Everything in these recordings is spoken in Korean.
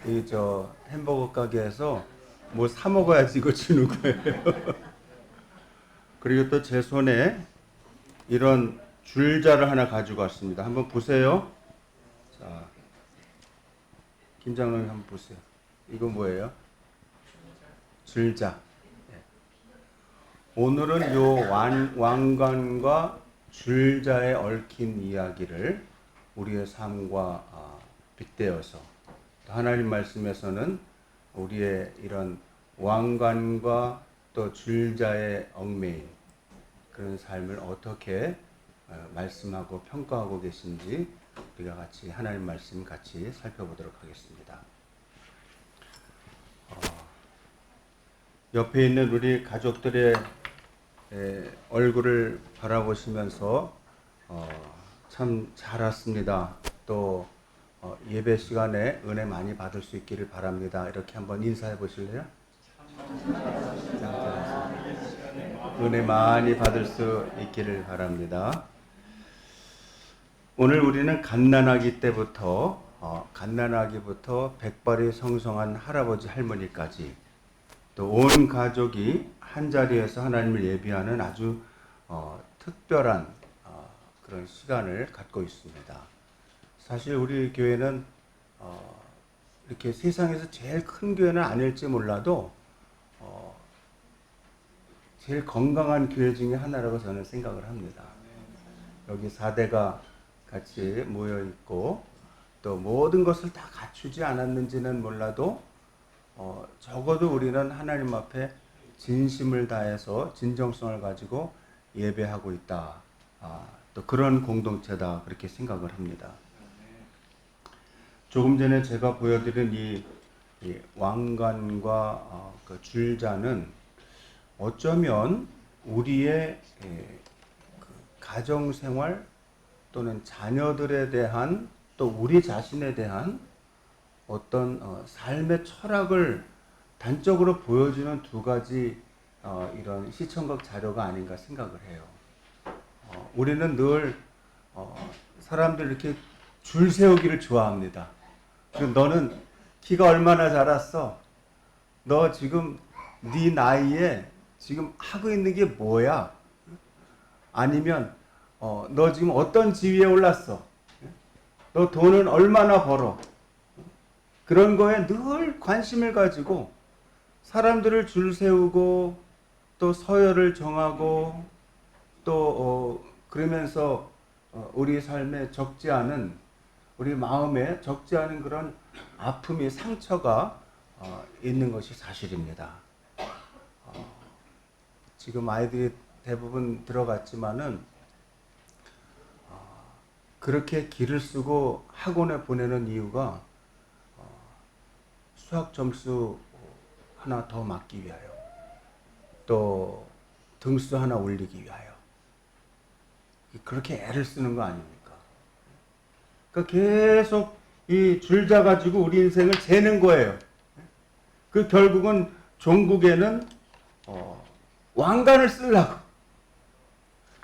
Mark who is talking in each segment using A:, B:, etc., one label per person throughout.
A: 이 햄버거 가게에서 뭐 사 먹어야지 이거 주는 거예요. 그리고 또 제 손에 이런 줄자를 하나 가지고 왔습니다. 한번 보세요. 자, 김 장로님 한번 보세요. 이거 뭐예요? 줄자. 오늘은 요 왕관과 줄자에 얽힌 이야기를 우리의 삶과 빗대어서 하나님 말씀에서는 우리의 이런 왕관과 또 줄자의 얽매인 그런 삶을 어떻게 말씀하고 평가하고 계신지 우리가 같이 하나님 말씀 같이 살펴보도록 하겠습니다. 옆에 있는 우리 가족들의 얼굴을 바라보시면서 참 잘 왔습니다. 또 예배 시간에 은혜 많이 받을 수 있기를 바랍니다. 이렇게 한번 인사해 보실래요? 은혜 많이 받을 수 있기를 바랍니다. 오늘 우리는 갓난아기부터 백발이 성성한 할아버지 할머니까지 또 온 가족이 한 자리에서 하나님을 예비하는 아주 특별한 그런 시간을 갖고 있습니다. 사실 우리 교회는 이렇게 세상에서 제일 큰 교회는 아닐지 몰라도 제일 건강한 교회 중에 하나라고 저는 생각을 합니다. 여기 4대가 같이 모여 있고 또 모든 것을 다 갖추지 않았는지는 몰라도 적어도 우리는 하나님 앞에 진심을 다해서 진정성을 가지고 예배하고 있다. 또 그런 공동체다. 그렇게 생각을 합니다. 조금 전에 제가 보여드린 이 왕관과 그 줄자는 어쩌면 우리의 그 가정생활 또는 자녀들에 대한 또 우리 자신에 대한 어떤 삶의 철학을 단적으로 보여주는 두 가지 이런 시청각 자료가 아닌가 생각을 해요. 우리는 늘 사람들 이렇게 줄 세우기를 좋아합니다. 너는 키가 얼마나 자랐어? 너 지금 네 나이에 지금 하고 있는 게 뭐야? 아니면 너 지금 어떤 지위에 올랐어? 너 돈은 얼마나 벌어? 그런 거에 늘 관심을 가지고 사람들을 줄 세우고 또 서열을 정하고 또 그러면서 우리 삶에 적지 않은 우리 마음에 적지 않은 그런 아픔이 상처가 있는 것이 사실입니다. 지금 아이들이 대부분 들어갔지만은 그렇게 길을 쓰고 학원에 보내는 이유가 수학 점수 하나 더 맞기 위하여 또 등수 하나 올리기 위하여 그렇게 애를 쓰는 거 아닙니까? 그러니까 계속 이 줄자 가지고 우리 인생을 재는 거예요. 그 결국은 종국에는 왕관을 쓰려고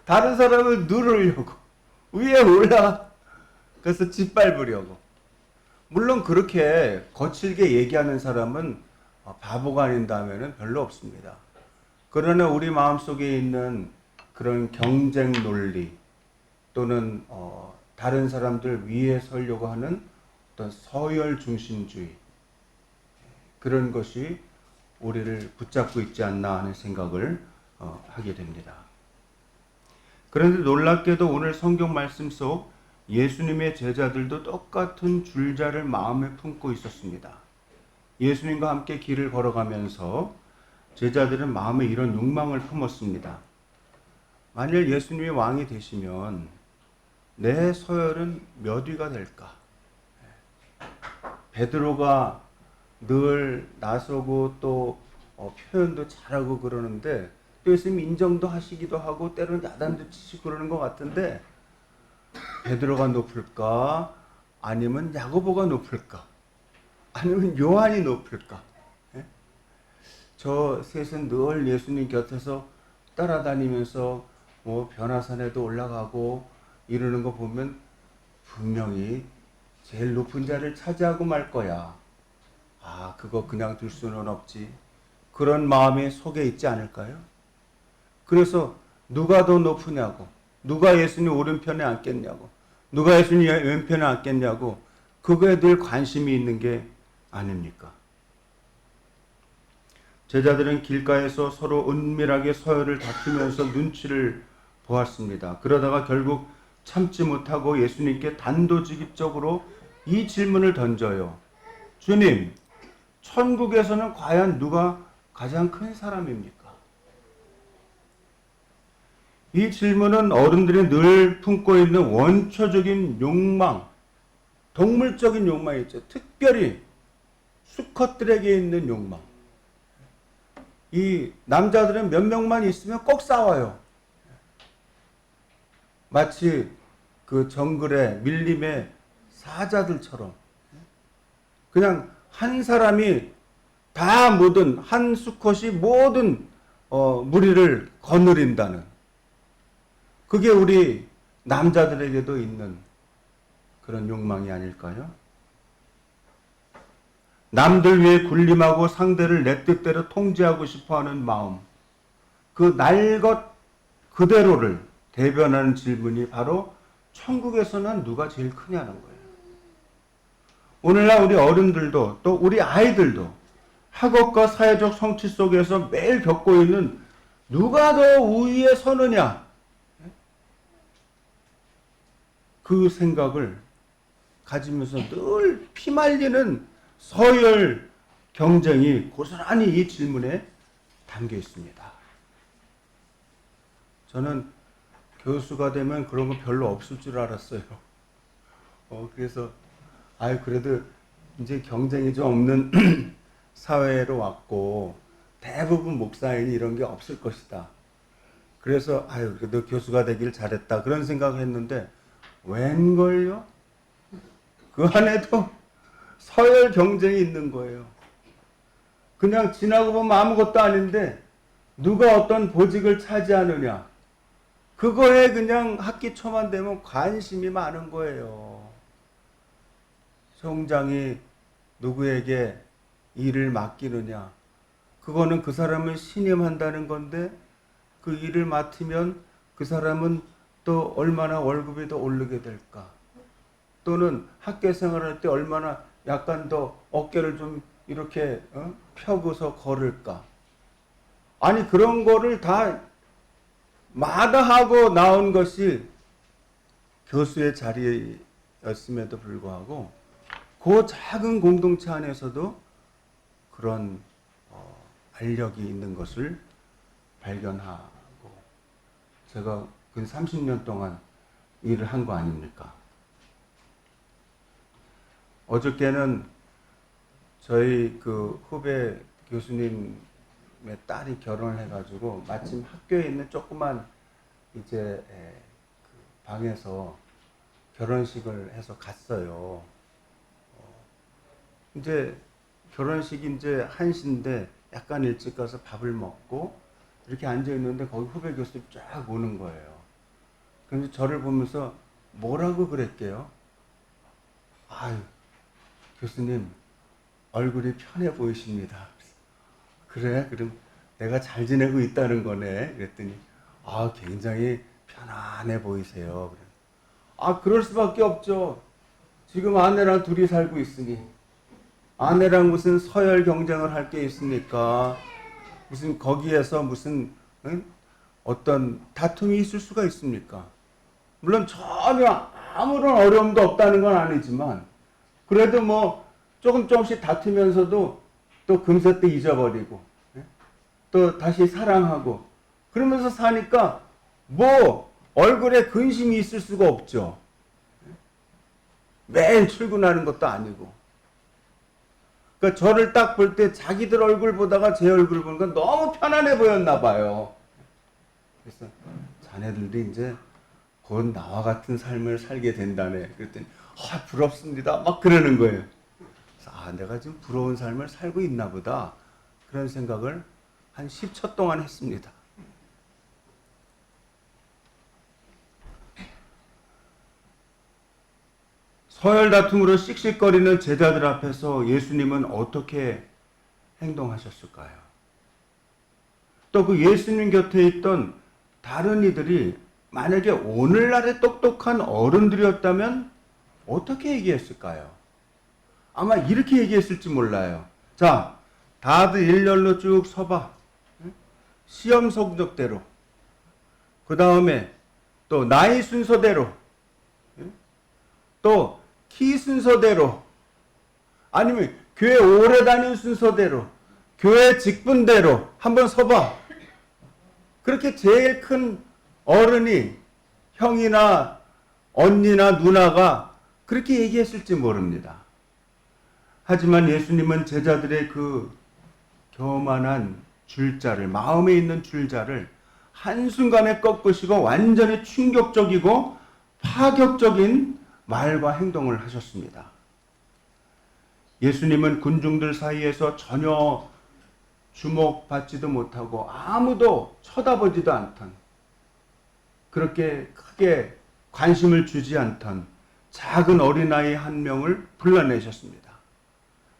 A: 다른 사람을 누르려고 위에 올라 그래서 짓밟으려고. 물론 그렇게 거칠게 얘기하는 사람은 바보가 아닌다면 별로 없습니다. 그러나 우리 마음속에 있는 그런 경쟁 논리 또는 다른 사람들 위에 서려고 하는 어떤 서열 중심주의 그런 것이 우리를 붙잡고 있지 않나 하는 생각을 하게 됩니다. 그런데 놀랍게도 오늘 성경 말씀 속 예수님의 제자들도 똑같은 줄자를 마음에 품고 있었습니다. 예수님과 함께 길을 걸어가면서 제자들은 마음에 이런 욕망을 품었습니다. 만일 예수님이 왕이 되시면 내 서열은 몇 위가 될까? 베드로가 늘 나서고 또 표현도 잘하고 그러는데 또 예수님 인정도 하시기도 하고 때로는 야단도 치시고 그러는 것 같은데 베드로가 높을까? 아니면 야고보가 높을까? 아니면 요한이 높을까? 예? 저 셋은 늘 예수님 곁에서 따라다니면서 뭐 변화산에도 올라가고 이러는 거 보면 분명히 제일 높은 자를 차지하고 말 거야. 그거 그냥 둘 수는 없지. 그런 마음이 속에 있지 않을까요? 그래서 누가 더 높으냐고, 누가 예수님 오른편에 앉겠냐고, 누가 예수님 왼편에 앉겠냐고, 그거에 늘 관심이 있는 게 아닙니까? 제자들은 길가에서 서로 은밀하게 서열을 다투면서 눈치를 보았습니다. 그러다가 결국 참지 못하고 예수님께 단도직입적으로 이 질문을 던져요. 주님, 천국에서는 과연 누가 가장 큰 사람입니까? 이 질문은 어른들이 늘 품고 있는 원초적인 욕망, 동물적인 욕망이 있죠. 특별히 수컷들에게 있는 욕망. 이 남자들은 몇 명만 있으면 꼭 싸워요. 마치 그 정글의 밀림의 사자들처럼. 그냥 한 사람이 다 모든 한 수컷이 모든 무리를 거느린다는, 그게 우리 남자들에게도 있는 그런 욕망이 아닐까요? 남들 위해 군림하고 상대를 내 뜻대로 통제하고 싶어하는 마음, 그 날 것 그대로를 대변하는 질문이 바로 천국에서는 누가 제일 크냐는 거예요. 오늘날 우리 어른들도 또 우리 아이들도 학업과 사회적 성취 속에서 매일 겪고 있는 누가 더 우위에 서느냐, 그 생각을 가지면서 늘 피말리는 서열 경쟁이 고스란히 이 질문에 담겨 있습니다. 저는 교수가 되면 그런 거 별로 없을 줄 알았어요. 그래서 그래도 이제 경쟁이 좀 없는 사회로 왔고 대부분 목사인이 이런 게 없을 것이다. 그래서 그래도 교수가 되길 잘했다 그런 생각을 했는데 웬걸요? 그 안에도 서열 경쟁이 있는 거예요. 그냥 지나고 보면 아무것도 아닌데 누가 어떤 보직을 차지하느냐, 그거에 그냥 학기 초만 되면 관심이 많은 거예요. 총장이 누구에게 일을 맡기느냐, 그거는 그 사람을 신임한다는 건데 그 일을 맡으면 그 사람은 또 얼마나 월급이 더 오르게 될까, 또는 학교 생활할 때 얼마나 약간 더 어깨를 좀 이렇게 펴고서 걸을까. 아니 그런 거를 다 마다하고 나온 것이 교수의 자리였음에도 불구하고 그 작은 공동체 안에서도 그런 알력이 있는 것을 발견하고, 제가 근 30년 동안 일을 한 거 아닙니까? 어저께는 저희 그 후배 교수님의 딸이 결혼을 해가지고 마침 학교에 있는 조그만 이제 그 방에서 결혼식을 해서 갔어요. 이제 결혼식이 이제 1시인데 약간 일찍 가서 밥을 먹고 이렇게 앉아 있는데 거기 후배 교수님 쫙 오는 거예요. 그래서 저를 보면서 뭐라고 그랬게요? 아유, 교수님 얼굴이 편해 보이십니다. 그래? 그럼 내가 잘 지내고 있다는 거네. 그랬더니 굉장히 편안해 보이세요. 그럴 수밖에 없죠. 지금 아내랑 둘이 살고 있으니. 아내랑 무슨 서열 경쟁을 할 게 있습니까? 무슨 거기에서 무슨 어떤 다툼이 있을 수가 있습니까? 물론 전혀 아무런 어려움도 없다는 건 아니지만 그래도 뭐 조금씩 다투면서도 또 금세 또 잊어버리고 또 다시 사랑하고 그러면서 사니까 뭐 얼굴에 근심이 있을 수가 없죠. 매일 출근하는 것도 아니고. 그러니까 저를 딱 볼 때 자기들 얼굴 보다가 제 얼굴 보는 건 너무 편안해 보였나 봐요. 그래서 자네들도 이제 곧 나와 같은 삶을 살게 된다네. 그랬더니 부럽습니다. 막 그러는 거예요. 그래서 내가 지금 부러운 삶을 살고 있나 보다. 그런 생각을 한 10초 동안 했습니다. 서열 다툼으로 씩씩거리는 제자들 앞에서 예수님은 어떻게 행동하셨을까요? 또 그 예수님 곁에 있던 다른 이들이 만약에 오늘날의 똑똑한 어른들이었다면 어떻게 얘기했을까요? 아마 이렇게 얘기했을지 몰라요. 자, 다들 일렬로 쭉 서봐. 시험 성적대로. 그 다음에 또 나이 순서대로. 또 키 순서대로. 아니면 교회 오래 다닌 순서대로. 교회 직분대로 한번 서봐. 그렇게 제일 큰 어른이 형이나 언니나 누나가 그렇게 얘기했을지 모릅니다. 하지만 예수님은 제자들의 그 교만한 줄자를, 마음에 있는 줄자를 한순간에 꺾으시고 완전히 충격적이고 파격적인 말과 행동을 하셨습니다. 예수님은 군중들 사이에서 전혀 주목받지도 못하고 아무도 쳐다보지도 않던, 그렇게 크게 관심을 주지 않던 작은 어린아이 한 명을 불러내셨습니다.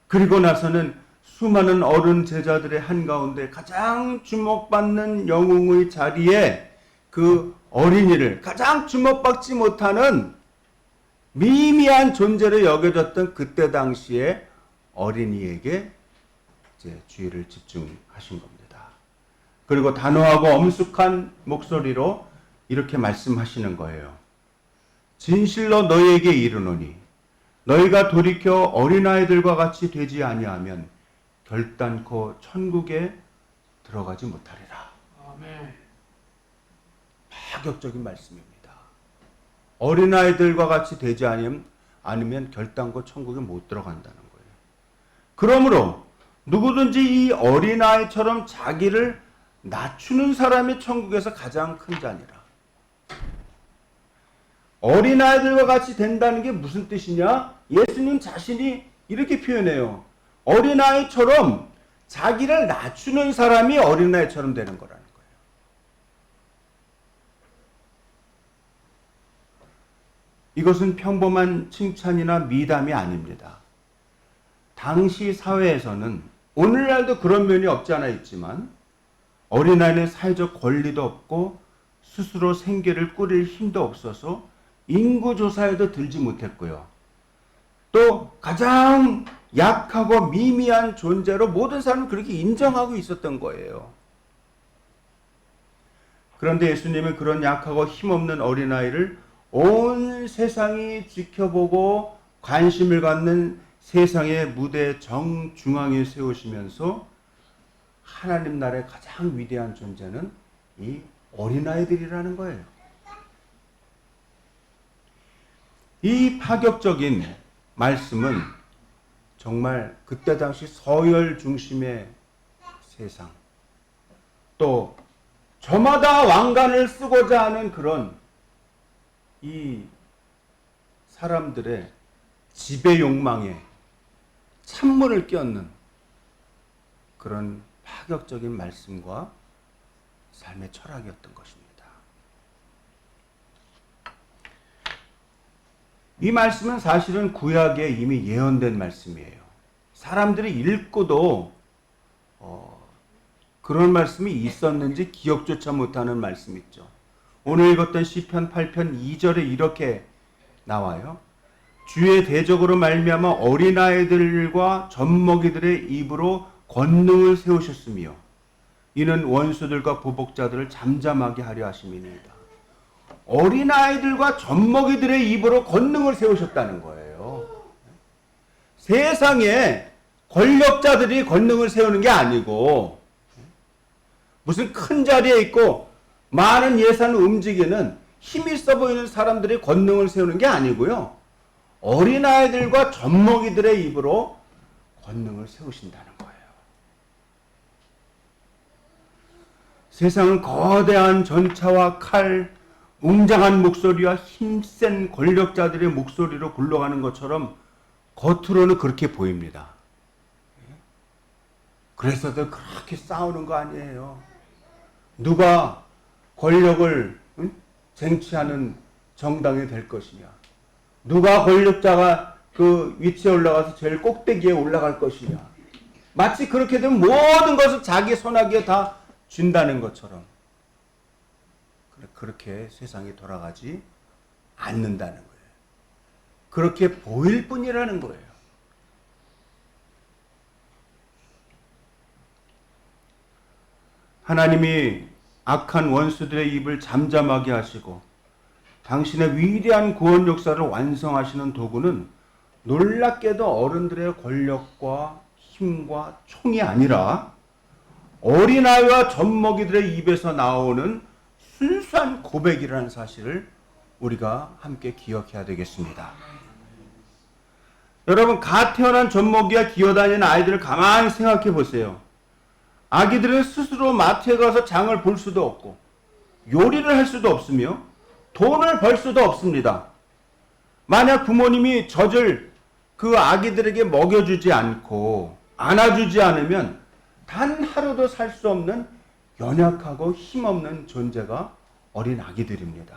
A: 그리고 나서는 수많은 어른 제자들의 한가운데 가장 주목받는 영웅의 자리에 그 어린이를, 가장 주목받지 못하는 미미한 존재로 여겨졌던 그때 당시에 어린이에게 이제 주의를 집중하신 겁니다. 그리고 단호하고 엄숙한 목소리로 이렇게 말씀하시는 거예요. 진실로 너희에게 이르노니 너희가 돌이켜 어린아이들과 같이 되지 아니하면 결단코 천국에 들어가지 못하리라.
B: 아멘.
A: 파격적인 말씀입니다. 어린아이들과 같이 되지 않으면 결단코 천국에 못 들어간다는 거예요. 그러므로 누구든지 이 어린아이처럼 자기를 낮추는 사람이 천국에서 가장 큰 자니라. 어린아이들과 같이 된다는 게 무슨 뜻이냐? 예수님 자신이 이렇게 표현해요. 어린아이처럼 자기를 낮추는 사람이 어린아이처럼 되는 거라는 거예요. 이것은 평범한 칭찬이나 미담이 아닙니다. 당시 사회에서는, 오늘날도 그런 면이 없지 않아 있지만, 어린아이는 사회적 권리도 없고 스스로 생계를 꾸릴 힘도 없어서 인구조사에도 들지 못했고요. 또 가장 약하고 미미한 존재로 모든 사람은 그렇게 인정하고 있었던 거예요. 그런데 예수님은 그런 약하고 힘없는 어린아이를 온 세상이 지켜보고 관심을 갖는 세상의 무대 정중앙에 세우시면서 하나님 나라의 가장 위대한 존재는 이 어린아이들이라는 거예요. 이 파격적인 말씀은 정말 그때 당시 서열 중심의 세상, 또 저마다 왕관을 쓰고자 하는 그런 이 사람들의 지배 욕망에 찬물을 끼얹는 그런 파격적인 말씀과 삶의 철학이었던 것입니다. 이 말씀은 사실은 구약에 이미 예언된 말씀이에요. 사람들이 읽고도 그런 말씀이 있었는지 기억조차 못하는 말씀 있죠. 오늘 읽었던 시편 8편 2절에 이렇게 나와요. 주의 대적으로 말미암아 어린아이들과 젖먹이들의 입으로 권능을 세우셨으며 이는 원수들과 보복자들을 잠잠하게 하려 하심이니이다. 어린아이들과 젖먹이들의 입으로 권능을 세우셨다는 거예요. 세상에 권력자들이 권능을 세우는 게 아니고 무슨 큰 자리에 있고 많은 예산을 움직이는 힘 있어 보이는 사람들이 권능을 세우는 게 아니고요. 어린아이들과 젖먹이들의 입으로 권능을 세우신다는 거예요. 세상은 거대한 전차와 칼, 웅장한 목소리와 힘센 권력자들의 목소리로 굴러가는 것처럼 겉으로는 그렇게 보입니다. 그래서도 그렇게 싸우는 거 아니에요. 누가 권력을 쟁취하는 정당이 될 것이냐, 누가 권력자가 그 위치에 올라가서 제일 꼭대기에 올라갈 것이냐. 마치 그렇게 되면 모든 것을 자기 손아귀에 다 쥔다는 것처럼 그렇게 세상이 돌아가지 않는다는 거예요. 그렇게 보일 뿐이라는 거예요. 하나님이 악한 원수들의 입을 잠잠하게 하시고 당신의 위대한 구원 역사를 완성하시는 도구는 놀랍게도 어른들의 권력과 힘과 총이 아니라 어린아이와 젖먹이들의 입에서 나오는 순수한 고백이라는 사실을 우리가 함께 기억해야 되겠습니다. 여러분, 갓 태어난 젖먹이와 기어다니는 아이들을 가만히 생각해 보세요. 아기들은 스스로 마트에 가서 장을 볼 수도 없고 요리를 할 수도 없으며 돈을 벌 수도 없습니다. 만약 부모님이 젖을 그 아기들에게 먹여주지 않고 안아주지 않으면 단 하루도 살 수 없는 연약하고 힘없는 존재가 어린 아기들입니다.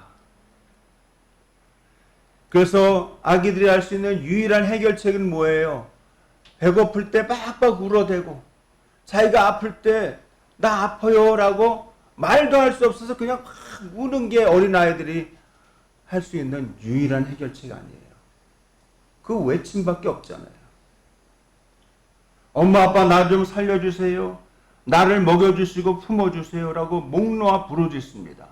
A: 그래서 아기들이 할 수 있는 유일한 해결책은 뭐예요? 배고플 때 빡빡 울어대고 자기가 아플 때 나 아파요 라고 말도 할 수 없어서 그냥 막 우는 게 어린아이들이 할 수 있는 유일한 해결책 아니에요. 그 외침밖에 없잖아요. 엄마 아빠 나 좀 살려주세요. 나를 먹여주시고 품어주세요 라고 목 놓아 부르짖습니다.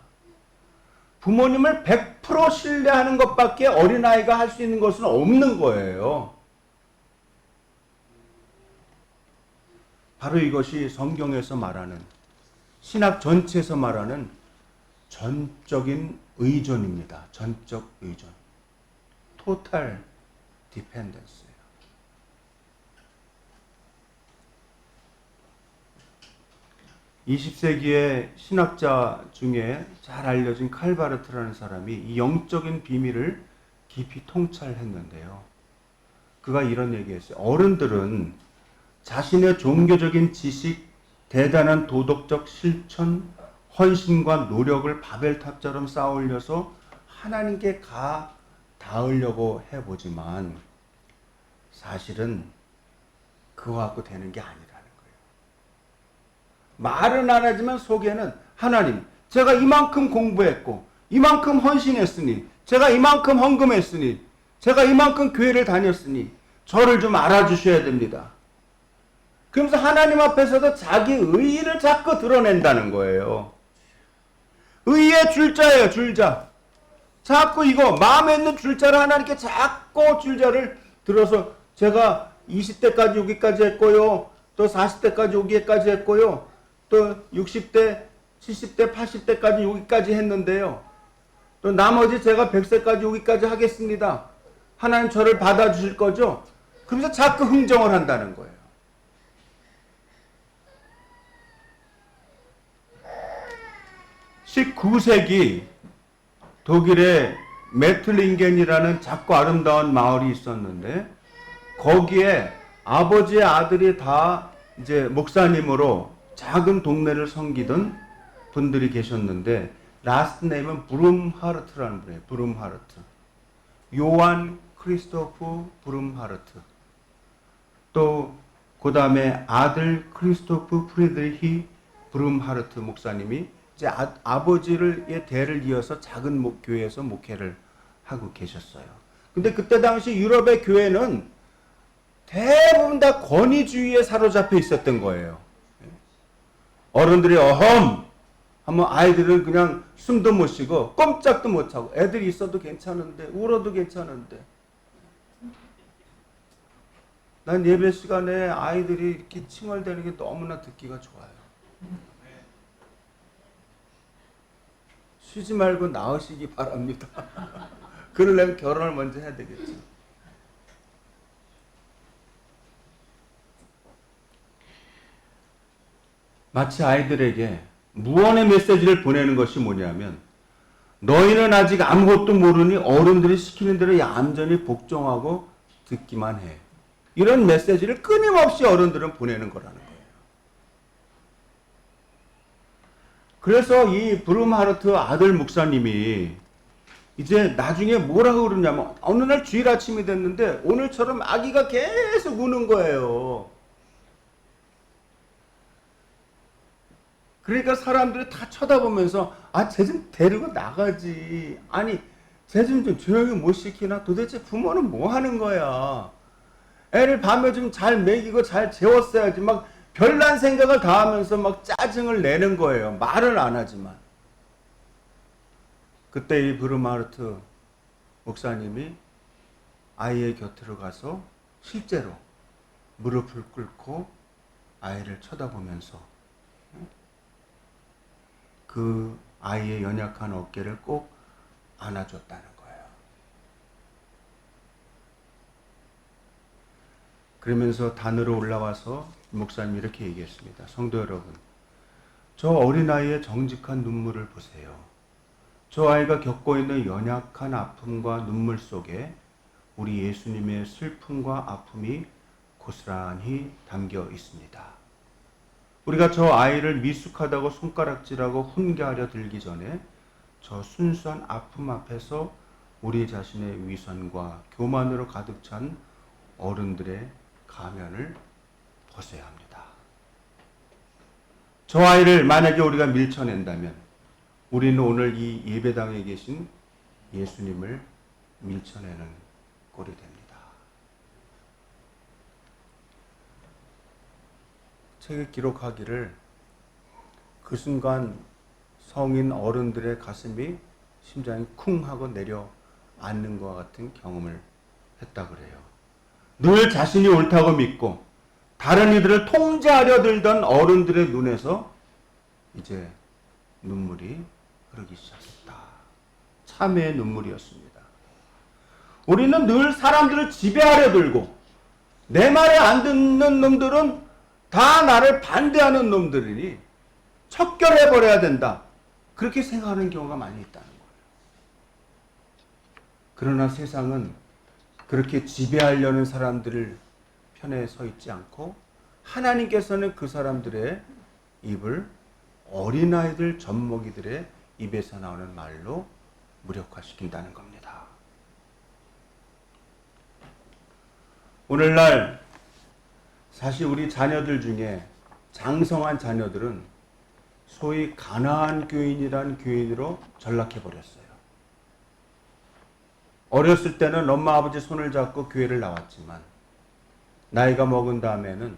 A: 부모님을 100% 신뢰하는 것밖에 어린아이가 할 수 있는 것은 없는 거예요. 바로 이것이 성경에서 말하는, 신학 전체에서 말하는 전적인 의존입니다. 전적 의존. 토탈 디펜던스예요. (20세기의) 신학자 중에 잘 알려진 칼바르트라는 사람이 이 영적인 비밀을 깊이 통찰했는데요. 그가 이런 얘기했어요. 어른들은 자신의 종교적인 지식, 대단한 도덕적 실천, 헌신과 노력을 바벨탑처럼 쌓아올려서 하나님께 닿으려고 해보지만 사실은 그거 갖고 되는 게 아니라는 거예요. 말은 안 하지만 속에는 하나님, 제가 이만큼 공부했고 이만큼 헌신했으니, 제가 이만큼 헌금했으니, 제가 이만큼 교회를 다녔으니 저를 좀 알아주셔야 됩니다. 그러면서 하나님 앞에서도 자기 의의를 자꾸 드러낸다는 거예요. 의의 줄자예요, 줄자. 자꾸 이거 마음에 있는 줄자를 하나님께 자꾸 줄자를 들어서 제가 20대까지 여기까지 했고요. 또 40대까지 여기까지 했고요. 또 60대, 70대, 80대까지 여기까지 했는데요. 또 나머지 제가 100세까지 여기까지 하겠습니다. 하나님 저를 받아주실 거죠? 그러면서 자꾸 흥정을 한다는 거예요. 19세기 독일의 메틀링겐이라는 작고 아름다운 마을이 있었는데 거기에 아버지의 아들이 다 이제 목사님으로 작은 동네를 섬기던 분들이 계셨는데 라스트 네임은 브룸하르트라는 분이에요. 브룸하르트. 요한 크리스토프 브룸하르트. 또 그 다음에 아들 크리스토프 프리드리히 브룸하르트 목사님이 이제 아버지의 대를 이어서 작은 교회에서 목회를 하고 계셨어요. 근데 그때 당시 유럽의 교회는 대부분 다 권위주의에 사로잡혀 있었던 거예요. 어른들이 어험 하면 아이들은 그냥 숨도 못 쉬고 꼼짝도 못 하고, 애들이 있어도 괜찮은데 울어도 괜찮은데, 난 예배 시간에 아이들이 이렇게 칭얼대는 게 너무나 듣기가 좋아요. 쉬지 말고 나으시기 바랍니다. 그러려면 결혼을 먼저 해야 되겠죠. 마치 아이들에게 무언의 메시지를 보내는 것이 뭐냐면, 너희는 아직 아무것도 모르니 어른들이 시키는 대로 얌전히 복종하고 듣기만 해. 이런 메시지를 끊임없이 어른들은 보내는 거라는 거예요. 그래서 이 브룸하르트 아들 목사님이 이제 나중에 뭐라고 그러냐면 어느 날 주일 아침이 됐는데 오늘처럼 아기가 계속 우는 거예요. 그러니까 사람들이 다 쳐다보면서 쟤 좀 데리고 나가지. 아니 쟤 좀 조용히 못 시키나? 도대체 부모는 뭐 하는 거야? 애를 밤에 좀 잘 먹이고 잘 재웠어야지. 막 별난 생각을 다 하면서 막 짜증을 내는 거예요. 말을 안 하지만. 그때 이 브르마르트 목사님이 아이의 곁으로 가서 실제로 무릎을 꿇고 아이를 쳐다보면서 그 아이의 연약한 어깨를 꼭 안아줬다는 거예요. 그러면서 단으로 올라와서 목사님이 이렇게 얘기했습니다. 성도 여러분, 저 어린아이의 정직한 눈물을 보세요. 저 아이가 겪고 있는 연약한 아픔과 눈물 속에 우리 예수님의 슬픔과 아픔이 고스란히 담겨 있습니다. 우리가 저 아이를 미숙하다고 손가락질하고 훈계하려 들기 전에 저 순수한 아픔 앞에서 우리 자신의 위선과 교만으로 가득 찬 어른들의 가면을 벗어야 합니다. 저 아이를 만약에 우리가 밀쳐낸다면 우리는 오늘 이 예배당에 계신 예수님을 밀쳐내는 꼴이 됩니다. 책에 기록하기를 그 순간 성인 어른들의 가슴이 심장이 쿵 하고 내려앉는 것과 같은 경험을 했다 그래요. 늘 자신이 옳다고 믿고 다른 이들을 통제하려 들던 어른들의 눈에서 이제 눈물이 흐르기 시작했다. 참회의 눈물이었습니다. 우리는 늘 사람들을 지배하려 들고 내 말에 안 듣는 놈들은 다 나를 반대하는 놈들이니 척결해버려야 된다. 그렇게 생각하는 경우가 많이 있다는 거예요. 그러나 세상은 그렇게 지배하려는 사람들을 편에 서 있지 않고 하나님께서는 그 사람들의 입을 어린아이들 젖먹이들의 입에서 나오는 말로 무력화시킨다는 겁니다. 오늘날 사실 우리 자녀들 중에 장성한 자녀들은 소위 가나안 교인이라는 교인으로 전락해버렸어요. 어렸을 때는 엄마 아버지 손을 잡고 교회를 나왔지만 나이가 먹은 다음에는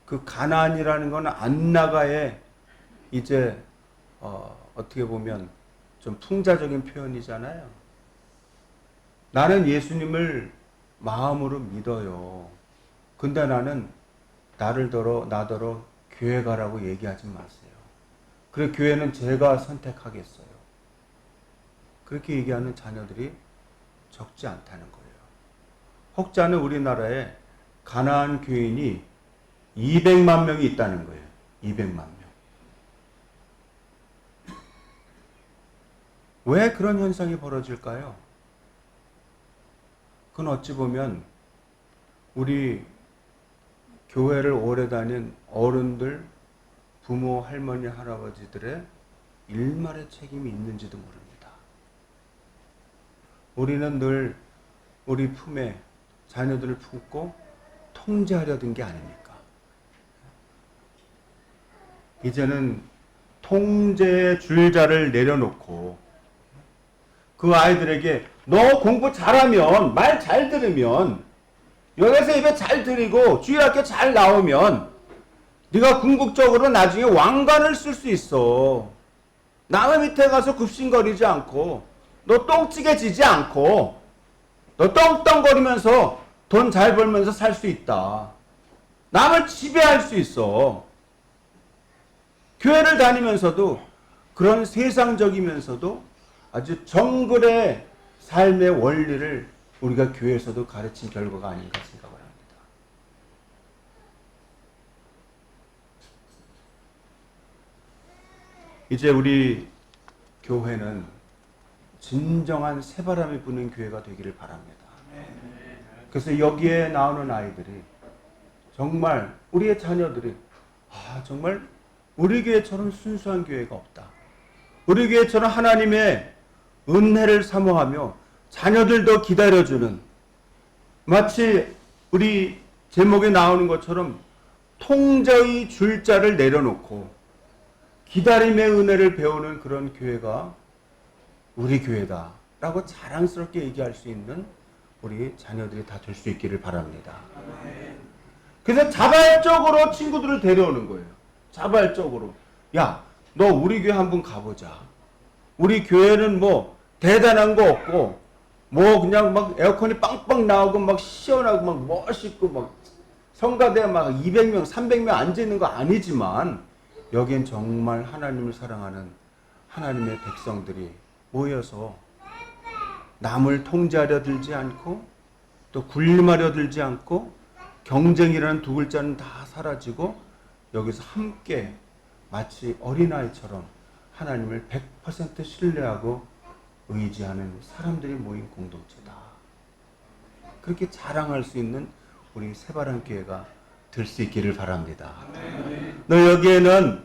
A: 그 가나안이라는 건 안나가의 이제 어떻게 보면 좀 풍자적인 표현이잖아요. 나는 예수님을 마음으로 믿어요. 근데 나는 나더러 교회 가라고 얘기하지 마세요. 그래 교회는 제가 선택하겠어요. 그렇게 얘기하는 자녀들이 적지 않다는 거예요. 혹자는 우리나라에 가나안 교인이 200만 명이 있다는 거예요. 200만 명. 왜 그런 현상이 벌어질까요? 그건 어찌 보면 우리 교회를 오래 다닌 어른들, 부모, 할머니, 할아버지들의 일말의 책임이 있는지도 모릅니다. 우리는 늘 우리 품에 자녀들을 품고 통제하려던 게 아닙니까? 이제는 통제의 줄자를 내려놓고 그 아이들에게 너 공부 잘하면 말 잘 들으면 여기서 예배 잘 드리고 주일학교 잘 나오면 네가 궁극적으로 나중에 왕관을 쓸 수 있어. 남의 밑에 가서 굽신거리지 않고 너 똥찌개지지 않고 너 떵떵거리면서 돈 잘 벌면서 살 수 있다. 남을 지배할 수 있어. 교회를 다니면서도 그런 세상적이면서도 아주 정글의 삶의 원리를 우리가 교회에서도 가르친 결과가 아닌가 생각을 합니다. 이제 우리 교회는 진정한 새바람이 부는 교회가 되기를 바랍니다. 그래서 여기에 나오는 아이들이 정말 우리의 자녀들이 정말 우리 교회처럼 순수한 교회가 없다. 우리 교회처럼 하나님의 은혜를 사모하며 자녀들도 기다려주는, 마치 우리 제목에 나오는 것처럼 통저히 줄 자를 내려놓고 기다림의 은혜를 배우는 그런 교회가 우리 교회다 라고 자랑스럽게 얘기할 수 있는 우리 자녀들이 다 될 수 있기를 바랍니다. 그래서 자발적으로 친구들을 데려오는 거예요. 자발적으로. 야, 너 우리 교회 한번 가보자. 우리 교회는 뭐 대단한 거 없고 뭐 그냥 막 에어컨이 빵빵 나오고 막 시원하고 막 멋있고 막 성가대 막 200명, 300명 앉아 있는 거 아니지만 여긴 정말 하나님을 사랑하는 하나님의 백성들이 모여서 남을 통제하려 들지 않고 또 군림하려 들지 않고 경쟁이라는 두 글자는 다 사라지고 여기서 함께 마치 어린아이처럼 하나님을 100% 신뢰하고 의지하는 사람들이 모인 공동체다. 그렇게 자랑할 수 있는 우리 새바람 교회가 될 수 있기를 바랍니다. 너 여기에는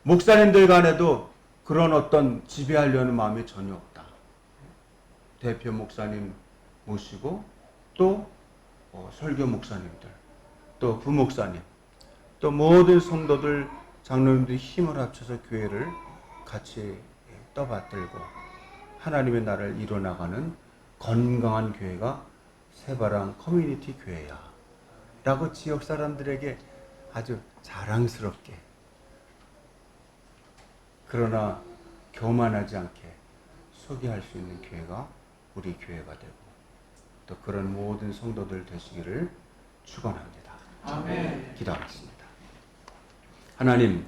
A: 목사님들 간에도 그런 어떤 지배하려는 마음이 전혀 없다. 대표 목사님 모시고 또 설교 목사님들, 또 부목사님, 또 모든 성도들, 장로님들이 힘을 합쳐서 교회를 같이 떠받들고 하나님의 나라를 이뤄나가는 건강한 교회가 새바람 커뮤니티 교회야 라고 지역 사람들에게 아주 자랑스럽게, 그러나 교만하지 않게 소개할 수 있는 교회가 우리 교회가 되고 또 그런 모든 성도들 되시기를 축원합니다.
B: 아멘.
A: 기도하겠습니다. 하나님,